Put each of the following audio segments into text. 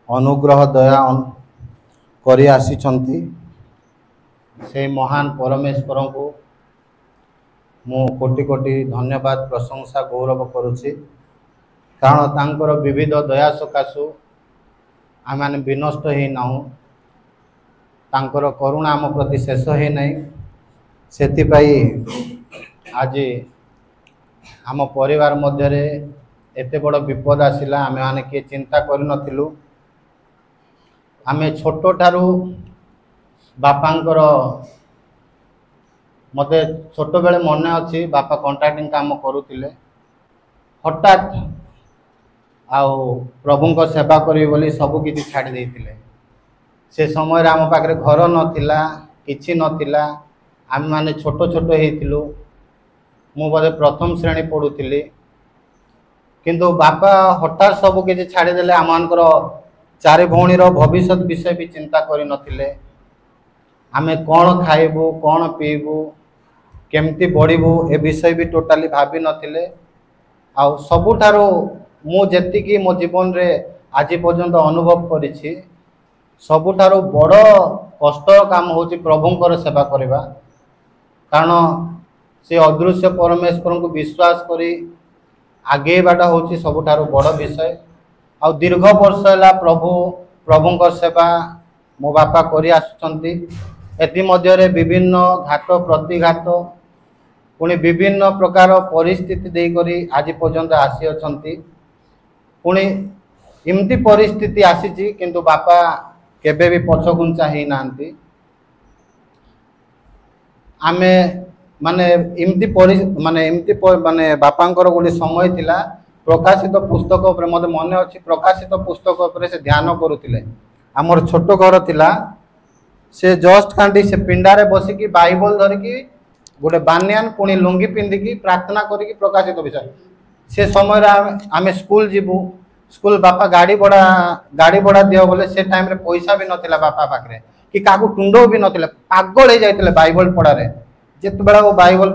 अनुग्रह दया करि आसिछंती से महान परमेश्वर को मु कोटि कोटि धन्यवाद प्रशंसा गौरव करुछि। कारण तांकर विविध दया सकाशु आम मैंने विनष्ट ही नाहु, तांकर करुणा आम प्रति शेष ही नहीं। सेतिपाई आज आम परिवार मध्य एते बड़ विपद आसिला आमे माने किए चिंता करिनथिलु। आमे छोटो ठारू बापांकर मते छोट बेले मन अच्छी बापा कंट्राक्टिंग काम करुतिले, हठात आउ प्रभु को सेवा करी बोली सब किछि छाड़ी देइतिले। से समय आम पाखरे घर नथिला किछि नथिला, आमे माने छोटो छोटो हेतिलु। मु बोधे प्रथम श्रेणी पढ़ुतिली, किंतु बापा हठात सब किछि छाड़ी देले। आमनकर चारि भौणीर भविष्य विषय भी चिंता करि नथिले। आमे कोन खाइबु कोन पीबु केमती बढ़िबु ए विषय भी टोटाली भाबी नथिले। आ सबुठारो मु जेतिकी मो जीवन रे आज पर्यंत अनुभव करिछि, सबुठारो बड़ कष्ट काम होछि प्रभुंकर सेवा करिबा। कारण से अदृश्य परमेश्वर को विश्वास करी आगे बाटा होछि सबुठारो बड़ विषय। आ दीर्घ वर्ष है प्रभुंकर सेवा मो बापा करि आसुचंती। एति मध्य रे विभिन्न घात प्रतिघात पुणी विभिन्न प्रकार परिस्थिति दे करी आज पर्यंत आसी अछंती। पुणी इमती परिस्थिति आसीची किंतु बापा केबे भी पछगुंचा ही नांती। आमे माने इमती माने बापांकर गोटे समय थिला प्रकाशित पुस्तक उपरे मते मने अछि। प्रकाशित पुस्तक उपरे से ध्यान करुतिले। हमर छोट घर थिला, से जस्ट कांडी से पिंडारे बसिकी बाइबल धरिकी गोटे बानियान पुणी लुंगी पिंधिकी प्रार्थना करिकी प्रकाशित विषय। से समय आमे स्कूल जीवु, स्कूल बापा गाड़ी बड़ा दियो बोले से टाइम रे पैसा भी नथिला बापा पाखरे कि काकू टुंडो भी नथिले। पागल हो जाइतिले बाइबल पढ़ारे। जित बेला वो बाइबल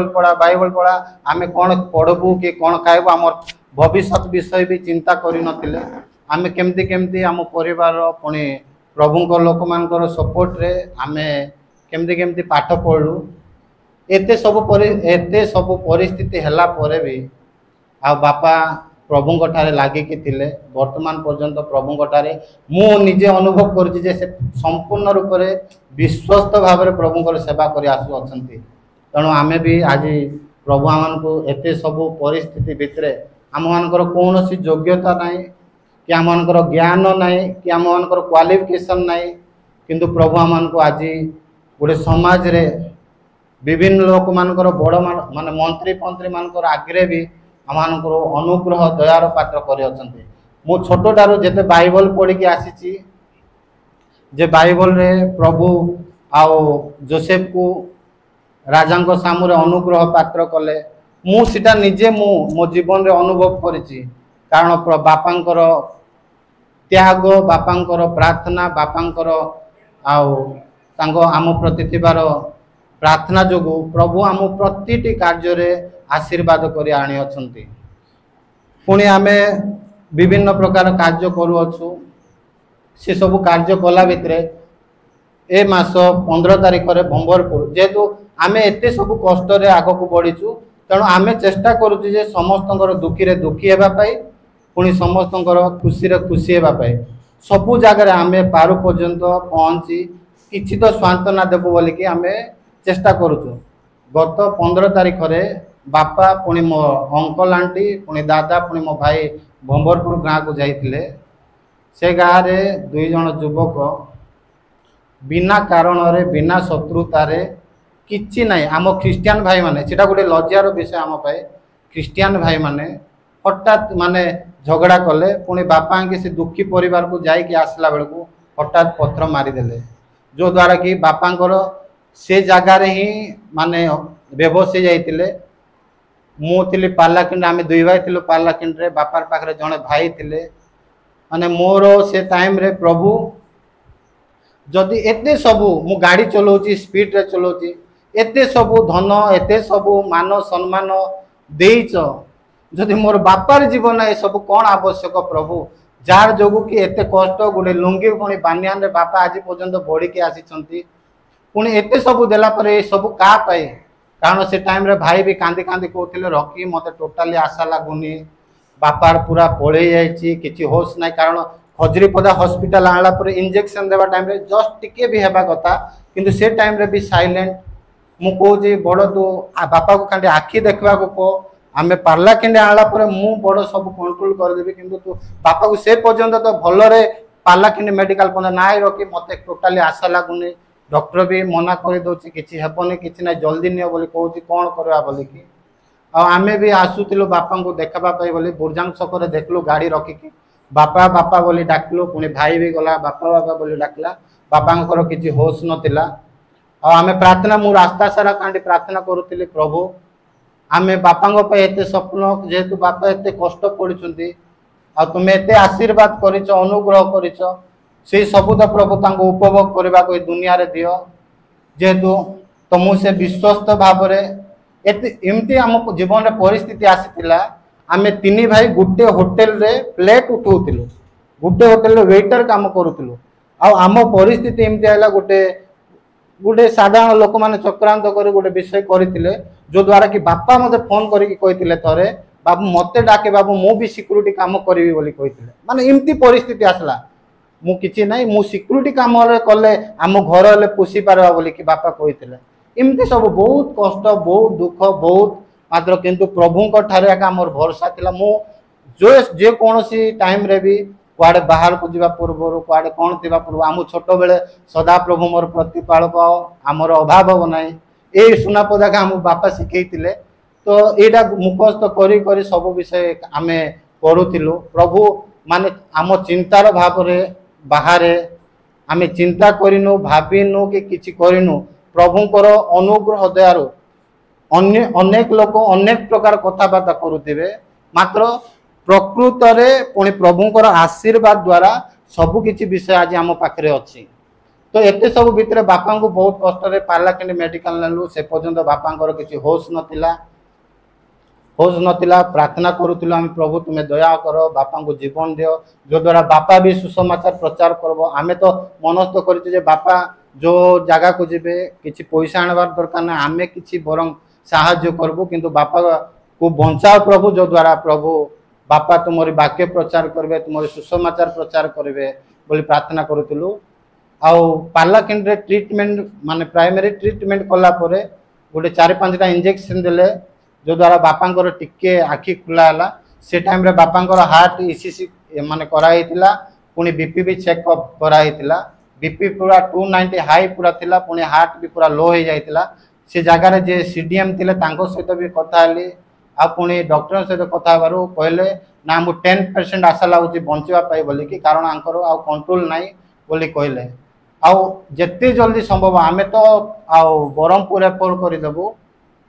पढ़ा आमे कौन पढ़बू कि कौन खाइबू आमर भविष्य विषय भी चिंता करि नथिले। आमे केमती केमती आम परिवार पुणी प्रभुंक लोक मानकर सपोर्ट रे आमे केमती केमती पाठ पढ़लु। एते सब परिस्थिति हला परे भी आ बापा प्रभुंक ठारे लागिकी थिले। वर्तमान पर्यंत प्रभुंक ठारे मु निजे अनुभव करछि जे से संपूर्ण रूप से विश्वस्त भाव में प्रभुंकर सेवा करि आसु अछंती। तेणु आमे भी आज प्रभु आमन को एते सब परिस्थिति भितरे आम मानकर कौनसी योग्यता नहीं कि आम मानकर ज्ञान नहीं कि आम मानकर क्वालिफिकेशन नहीं, किंतु प्रभु आमन को आज गोटे समाज रे विभिन्न लोक मानकर बड़ माने मंत्री पंत्री मानकर आगे भी आमनकर अनुग्रह दयार पात्र करि अछंती। मु छोटोटारू जेते बाइबल पढ़ी के आसीची जे बाइबल रे प्रभु आओ जोसेफ को राजा सामने अनुग्रह पात्र कले। मु सीटा निजे मो जीवन रे अनुभव करिछि। कारण बापांकर त्याग बापांकर प्रार्थना बापांकर आओ तांको आम प्रति थिबार प्रार्थना जोगु प्रभु आम प्रतिटी कार्य रे आशीर्वाद करि आनी अछंती। पुणी आमे विभिन्न प्रकार कार्य करू अछु। से सब कार्य कला भितरे ए मास 15 तारिख रे भंबरपुर जेतु आमे एते सब कष्ट रे आगो को बढ़ीचु। तेणु आमे चेष्टा करूछु जे समस्तंकर दुखी रे दुखी हेबा पाई पुणी समस्तंकर खुशी रे खुशी हेबा पाई सबु जगह रे आमे पारु पर्यंत पहुंची किछि तो सांत्वना देबो बोली कि आमे चेष्टा करूछु। गत 15 तारिख रे बापा पुणी मो अंकल आंटी पुणी दादा पुणी मो भाई भंबरपुर गाँव को जाइतिले। से गाँव रे 2 जन युवक बिना कारण रे बिना शत्रुता रे किछि नहीं आम ख्रिस्टियन भाई माने सेटा गोटे लज्जार विषय आम पाए। ख्रिस्टियन भाई माने हठात माने झगड़ा कले पुणी बापा के से दुखी परिवार को जाइए आसला बेल को हठात पत्थर मारिदेले, जो द्वारा कि बापांकर से जगार ही माने बेबस हो जाइतिले। मु थिली पार्लाकिंड आमे 2 भाई थिलु पार्लाकिंड रे बापार पाखरे जणे भाई थिले। माने मोर से टाइम रे प्रभु जदि एते सबु मु गाड़ी चलाउची स्पीड रे चलाउची एते सबु धन एते सबु मान सम्मान देइछ जदि मोर बापार जीवन ए सब कौन आवश्यक प्रभु जार जोगु कि एते कष्ट गोटे लुंगी पुणी बानियान रे बापा आज पर्यंत बढ़ी के आसी पुणी एते सब देला पर ए सब का पाए कारण से टाइम रे भाई भी कांदी कांदी कहते रखी मत टोटाली आशा लगुनि बापार पूरा पड़े जाइए किसी होश ना कारण हजरीपदा हॉस्पिटल आनला पर इंजेक्शन देवा टाइम रे जस्ट टिके भी हेबा कथा किंतु से टाइम रे भी साइलेंट मु कहूँ बड़ तू बापा को खाली आखि देखा को आमे पार्ला केंडे आनला पर मु बड़ सब कंट्रोल करदेवी किंतु तू बापा को से पर्यंत तो भलरे पार्ला केंडे मेडिकल पर्यंत ना रखी मत टोटाली आशा लगुनि डॉक्टर भी मना कर दौर कि हेबनी कि ना जल्दी नियो बोली कहूँ कौन करवा बोली कि आमे भी आसुलु बापा को देखापी बोली बुर्जांग छक देखलु गाड़ी रखिकी बापा बापा बोली डाकलु पुणी भाई भी गला बापा बापा बोली डाकला बापा किसी होश नथिला आमे प्रार्थना मु रास्ता सारा कांडी प्रार्थना करुली प्रभु आमे बापा एते स्वप्न जेहेतु बापा एते कष्ट पड़ुंट आ तुम्हें एते आशीर्वाद करिच अनुग्रह करिच से सब तो प्रभु तांको उपभोग करने को दुनिया रे दियो जेहेतु तो मुझे विश्वस्त भाव एमती आम जीवन में परिस्थिति आसीला आमे तीन भाई गुटे होटेल रे प्लेट उठाऊलु गुटे होटेल रे वेटर काम करूँ आम परिस्थिति एमती है गोटे गोटे साधारण लोक मैंने चक्रांत कर गोटे विषय करते जो द्वारा कि बापा मते फोन करके थरे बाबू मत डाके बाबू मु भी सिक्यूरीटी काम करी बोली माने एमती परिस्थिति आसला मु किछि नहीं मु सिक्यूरीटी काम कले आम घर ले पोषी पारवा बोली कि बापा कहते एमती सब बहुत कष्ट बहुत दुख बहुत मात्र किंतु प्रभु ठारे आमर भरोसा थिला मु जो जे कौनसी टाइम रे भी कुआडे बाहर को जीवा पूर्व कुआडे कौन थिबा पूर्व आम छोट बेले सदा प्रभु मोर प्रतिपालक आमर अभाव हो ना ये सुनापदा का आम बापा शिखैतिले तो यहाँ मुखस्त करी करी सब विषय आमे पढ़ुलु प्रभु माने आम चिंतार भाव बाहर आमे चिंता करिनु भाविनु कि किछि करिनु प्रभुंकर अनुग्रह दयारु अनेक लोक अनेक प्रकार कथबार्ता करुवे मात्र प्रकृत में पुणी प्रभुंकर आशीर्वाद द्वारा सबकि विषय आज आम पाखे अच्छी तो एते सब भितर बापा को बहुत कष्ट पार्लाकेंडी मेडिकल नेलु से पर्यंत बापा किसी होश नथिला प्रार्थना करूँ आम प्रभु तुम्हें दया कर बापा को जीवन दियो जो द्वारा बापा भी सुसमाचार प्रचार करब आमे तो मनस्थ कर बापा जो जगह को जीवे किसी पैसा आनबार दरकार ना आमे किसी बरं साहाय्य करबू किंतु बापा को बंचाओ प्रभु जो द्वारा प्रभु बापा तुम्हारी वाक्य प्रचार करेंगे तुम्हारी सुसमाचार प्रचार करेंगे बोली प्रार्थना करूँ पार्लाकेंड रे ट्रीटमेंट माने प्राइमरी ट्रीटमेंट कला गोटे 4-5टा इंजेक्शन देले जो द्वारा बापा टिके आखि खुला है से टाइम रे बापा हार्ट ईसीसी माने कराइतिला पुणी बीपी भी चेकअप कराइतिला बीपी पूरा 290 हाई पूरा थिला पुणी हार्ट भी पूरा लो हो जाइतिला से जगार जे सीडीएम थिले तांको सहित भी कथा हली आ पुणी डॉक्टर सहित कथा बारू कहले ना मु 10% आशा लगुच बंचवा पाई बोली कि कारण आंकर आ कंट्रोल नाही बोली कहले आउ जेते जल्दी संभव आमे तो आ बरहमपुर रेफर कर देबू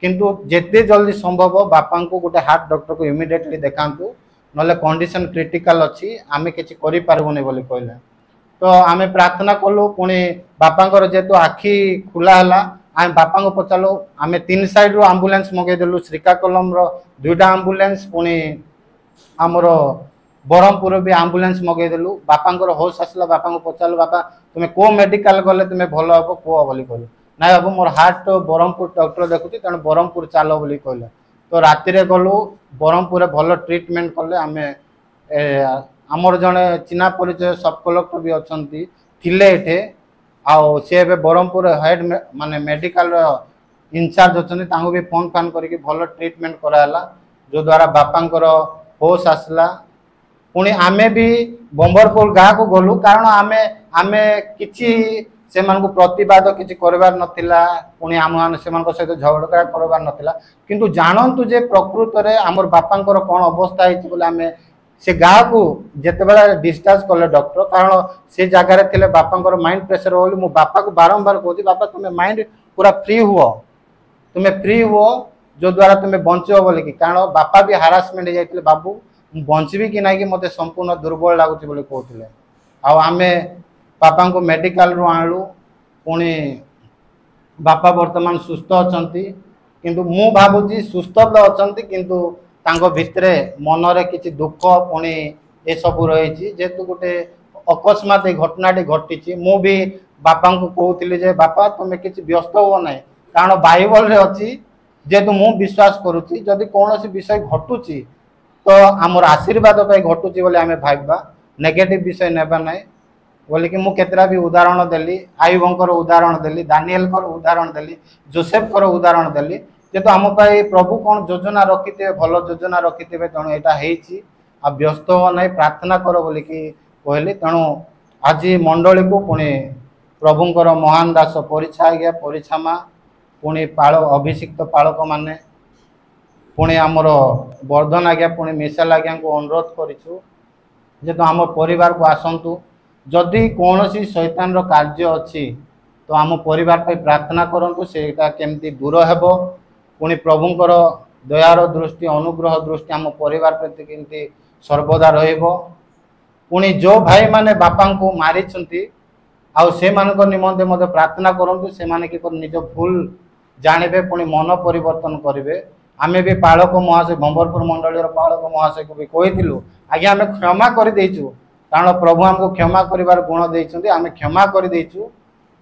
किंतु जेते जल्दी संभव बापा को गोटे हार्ट डॉक्टर को इमिडिएटली देखांतु नले कंडीशन क्रिटिकल अच्छी आमे किछि करि पारबोनी बोली कहले तो आमे प्रार्थना कलु पुणी बापा जेहेतु आखि खुला है आम बापा को पचारू आम 3 साइड रू आंबुलांस मगेदेलु श्रीकाकुलम रो 2टा आंबुलांस पुणी आमर बरहमपुर भी आंबुलांस मगेदेलु बापा होश आसला बापा को पचारू बापा तुम्हें को मेडिकल गले तुम्हें भल हम कह बोली कहलु ना बाबू मोर हार्ट बरहमपुर डॉक्टर देखुची तेणु बरहमपुर चलो बोली कहले तो राति गलु बरहमपुर भल ट्रीटमेंट कले आम आमर जड़े चिन्हा परिचय सब कलेक्टर भी अच्छा थिले आउ सी बरहमपुर हेड माने मेडिकल इंचार्ज अच्छा भी फोन फान करके भल ट्रीटमेंट कराला जो द्वारा बापांकर होश आसला पुणी आमे भी बंबरपुर गाँ को गलु कारण आमे आमे किछि से प्रतिवाद किछि करबार नथिला पुणी आम से सहित झगड़ा करबार नथिला किंतु जानतु जे प्रकृत रे हमर बापांकर कौन अवस्था है बोले आमे से गाँ को जिते बड़ा डिस्चार्ज कले डॉक्टर कारण से जगार थे बापा माइंड प्रेसर हो मो बापा को बारंबार कहूँ बापा तुम्हें माइंड पूरा फ्री हुआ तुम्हें फ्री हुआ जो द्वारा तुम्हें बंचो बोले कि कारण बापा भी हारासमेंट हो जाते बाबू बंचबी कि ना कि मत संपूर्ण दुर्बल लगुच बोले कहते आम बापा को मेडिकल रू आणलु पुणी बापा वर्तमान सुस्थ अच्छा किंतु मु भावुची सुस्थ तो अच्छा किंतु तांको भितरे मनरे किछि दुख पुणी ए सब रही जेहेतु गोटे अकस्मात घटनाटी घटी मु भी बापा को कहूली जे बापा तुम्हें किसी व्यस्त हो ना कारण बाइबल रे अच्छी जेहेतु मु विश्वास करुच्ची जदि कौन विषय घटुची तो आमर आशीर्वाद घटुची बोले आम भाबा नेगेटिव विषय नेबा ना बोल कि मुझे भी उदाहरण देली आयुबर उदाहरण देली दानिएल उदाहरण देली जोसेफ उदाहरण देली जेहेतु आम प्रभु कौन योजना रखिथे भल योजना रखिथे तेणु यहाँ आ व्यस्त हो ना प्रार्थना कर बोल कहली तेणु आज मंडली को पुणी प्रभुंर महान दास परीक्षा आज्ञा परीक्षा माँ पुणी पाल अभिषिक्त पालक माने पुणी आमर वर्धन आज्ञा पुणी मिसाल आज्ञा को अनुरोध करूँ जेहेतु आम परिवार को आसतु जदि कौन सी शैतान कार्य अच्छी तो आम परिवार पे प्रार्थना करूँ से केमती दूर हेब पुणी प्रभुंर दयार दृष्टि अनुग्रह दृष्टि आम परिवार प्रति केमती सर्वदा पुणी जो भाई माने बापा को मारी आउ से निमंते मत प्रार्थना करूँ से निज भूल जाने पुणी मन परिवर्तन करेंगे आमे भी पालक महाशय भंबरपुर मंडल पालक महाशय को भी कही आज्ञा आम क्षमा कर देचु कारण प्रभु आमको क्षमा कर गुण देते आम क्षमा कर देचु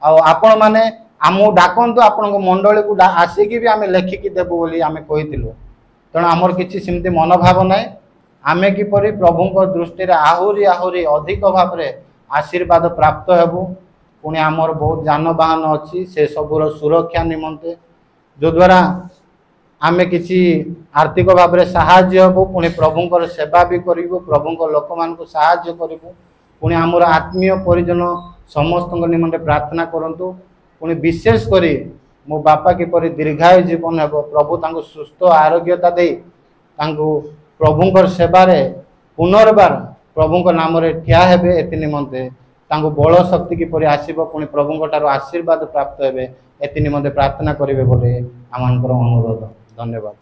आपण मैंने आमको डाकतु आपण मंडली को आसिकी भी आम लेखिकी देवु बोली आम कही तेणु आमर किसी सेमती मनोभाव ना आमे किपरि प्रभु दृष्टि आहुरी आहुरी अधिक भाव में आशीर्वाद प्राप्त हेबु पुणी आमर बहुत जानवाहन अच्छी से सबूर सुरक्षा निमंते जो द्वारा आमे किसी आर्थिक भाव में साहाय्य हेबु पुणी प्रभुंर सेवा भी करूँ प्रभु लोक मान साहाय्य करूँ पुणी आमर आत्मीय परिजन समस्त निमंते प्रार्थना करंतु पुणी विशेषकर मो बापा किपरि दीर्घायु जीवन हेब प्रभु तांको सुस्थ आरोग्यता दे प्रभुंर सेवारे पुनर्बार प्रभु नाम ठिया हेबे एति निमंते तांको बल शक्ति किपरि आसीबो पुणी प्रभुंर आशीर्वाद प्राप्त हेबे एति निमंते प्रार्थना करेंगे बोले आम अनुरोध धन्यवाद।